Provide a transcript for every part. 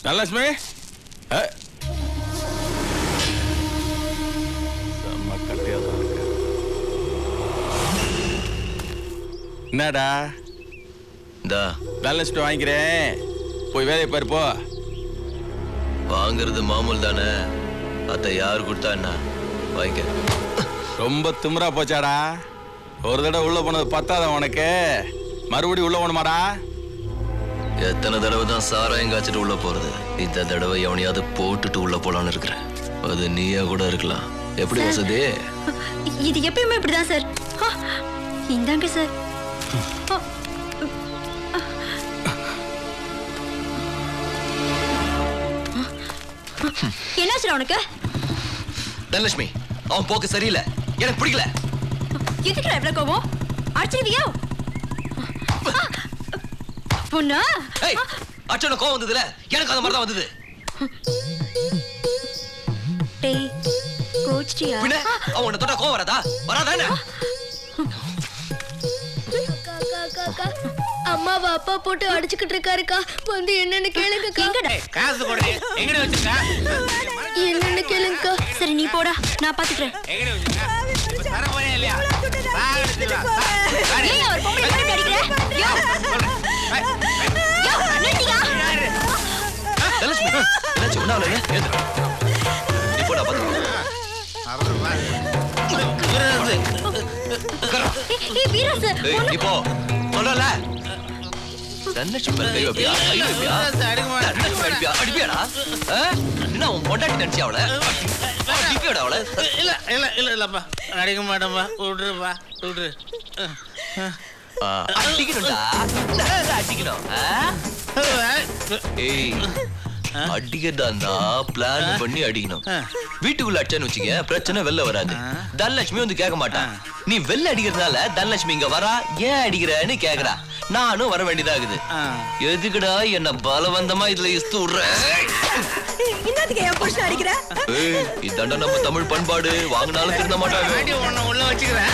தனலட்சுமி செம்ம கட்டையாதான் இருக்கு. என்னடா தனலட்சுமி வாங்கிக்கிறேன், போய் வேலையை பாரு போ. வாங்குறது மாமூல் தானே, அத்தை யார் கொடுத்தா என்ன வாங்கிக்க. ரொம்ப திமிரா போச்சாடா. ஒரு தடவை உள்ள போனது பத்தாத உனக்கு, மறுபடியும் உள்ள போகணுமாடா? எத்தனை தடவை தான் சாராயம் காய்ச்சிட்டு உள்ள போறது? இந்த தடவை எவனையாவது போட்டுட்டு உள்ள போலான்னு இருக்கிறேன். அது நீயா கூட இருக்கலாம். எப்படி வசதி? இது எப்பயுமே இப்படிதான் சார். இந்தாங்க சார். என்னாச்சு உனக்கு? தனலட்சுமி, அவன் போக்கு சரியில்லை, எனக்கு பிடிக்கல. எதுக்குடா இவ்வளவு கோவம்? அடிச்சிருவியா? பொண்ணா அச்சன கோவம் வந்ததுல எனக்கு அந்த மாதிரி தான் வந்தது. டேய் கோச்சியா? பின்ன அவன் உன்னை தொட்டா கோவம் வராதா? வராதானே? அம்மாவை அப்பா போட்டு அடிச்சுக்கிட்டு இருக்காருக்கா, வந்து என்னன்னு கேளுங்கக்கா. காசு கொடுங்க, எங்கட வச்சிருக்க? என்னன்னு கேளுங்கக்கா. சரி நீ போடா, நான் பாத்துக்கிறேன். எங்கட வச்சிருக்க? தர போறே இல்லையா? ஏய் அவர் பொம்பளை போட்டு அடிக்கற? யோ யோ நிறுத்தியா? தனலட்சுமி, என்னாச்சு? ஒண்ணு ஆகலையே? ஏத்துறா. நீ போடா பாத்து. ஏய் வீரஸ், நீ போ. சொல்லல. தனலட்சுமி மேல கை வைப்பியா? கை வைப்பியா? தனலட்சுமி அடிப்பியா? அடிப்பியாடா? என்ன உன் பொண்டாட்டி நினைச்சியா அவளை? அடிப்பியாடா அவளை? இல்லப்பா, அடிக்க மாட்டேன்பா, விட்டுருப்பா, விட்டுரு. அடிக்கணும்டா, அடிக்கணும். ஏய், அடிக்கிறதா பிளான் பண்ணி அடிக்கணும். வீட்டுக்குள்ள அடிச்சான்னு வச்சுக்க, பிரச்சனை வெளில வராது. தனலட்சுமி வந்து கேட்க மாட்டான். நீ வெளில அடிக்கிறதுனால தனலட்சுமி இங்க வரா, ஏன் அடிக்கிறன்னு கேக்குறா. நானும் வர வேண்டியதாகுது. எதுக்குடா என்ன பலவந்தமா இதுல இஸ்து விடுற? இதாண்டா நம்ம தமிழ் பண்பாடு. வாங்கினாலும் திருந்த மாட்டாங்க. உள்ள வச்சுக்கிறேன்.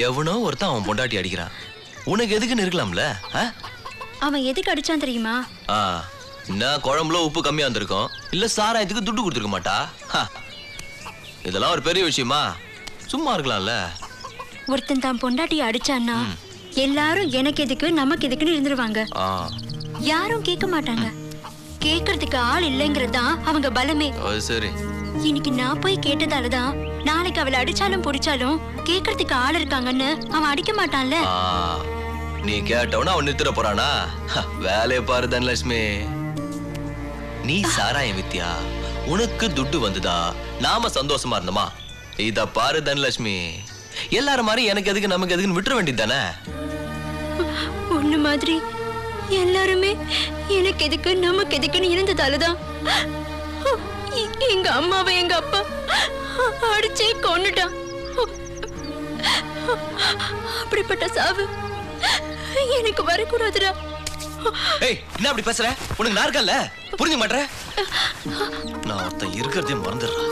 எவனோ ஒருத்தன் அவன் பொண்டாட்டி அடிக்கிறான். உனக்கு எதுக்குன்னு இருக்கலாம்ல? அவன் எதுக்கு அடிச்சான் தெரியுமா? என்ன குழம்புல உப்பு கம்மியா இருந்திருக்கும், இல்ல சாராயத்துக்கு துட்டு கொடுத்துருக்க மாட்டா. இதெல்லாம் ஒரு பெரிய விஷயமா? சும்மா இருக்கலாம்ல. ஒருத்தன் தான் பொண்டாட்டி அடிச்சான்னா எல்லாரும் எனக்கு எதுக்கு நமக்கு எதுக்குன்னு இருந்துருவாங்க. யாரும் கேட்க மாட்டாங்க. கேட்கறதுக்கு ஆள் இல்லைங்கிறதுதான் அவங்க பலமே. சரி, இன்னைக்கு நான் போய் கேட்டதாலதான் நாளைக்கு அவளை அடிச்சாலும் பிடிச்சாலும் கேட்கறதுக்கு ஆள் இருக்காங்கன்னு அவன் அடிக்க மாட்டான்ல. நீ கேட்டவன அவன் நிறுத்த போறானா? வேலையை பாரு தனலட்சுமி. நீ சாராயம் வித்தியா, உனக்கு துட்டு வந்துதா, நாம சந்தோஷமா இருந்தோமா? இத பாரு தனலட்சுமி, எல்லாரும் மாதிரி எனக்கு எதுக்கு நமக்கு எதுக்குன்னு விட்டுற வேண்டியது தானே? ஒண்ணு மாதிரி எல்லாருமே எனக்கு எதுக்கு நமக்கு எதுக்குன்னு இருந்ததாலதான் எங்க அம்மாவை எங்க அப்பா அடிச்சே கொன்னுட்டான். அப்படிப்பட்ட சாவு எனக்கு வரக்கூடாதுடா. ஏய், என்ன அப்படி பேசுற? உனக்கு நான் இருக்கல, புரிஞ்சுக்க மாட்டேற? நான் ஒருத்தன் இருக்கிறதே மறந்துடுறேன்.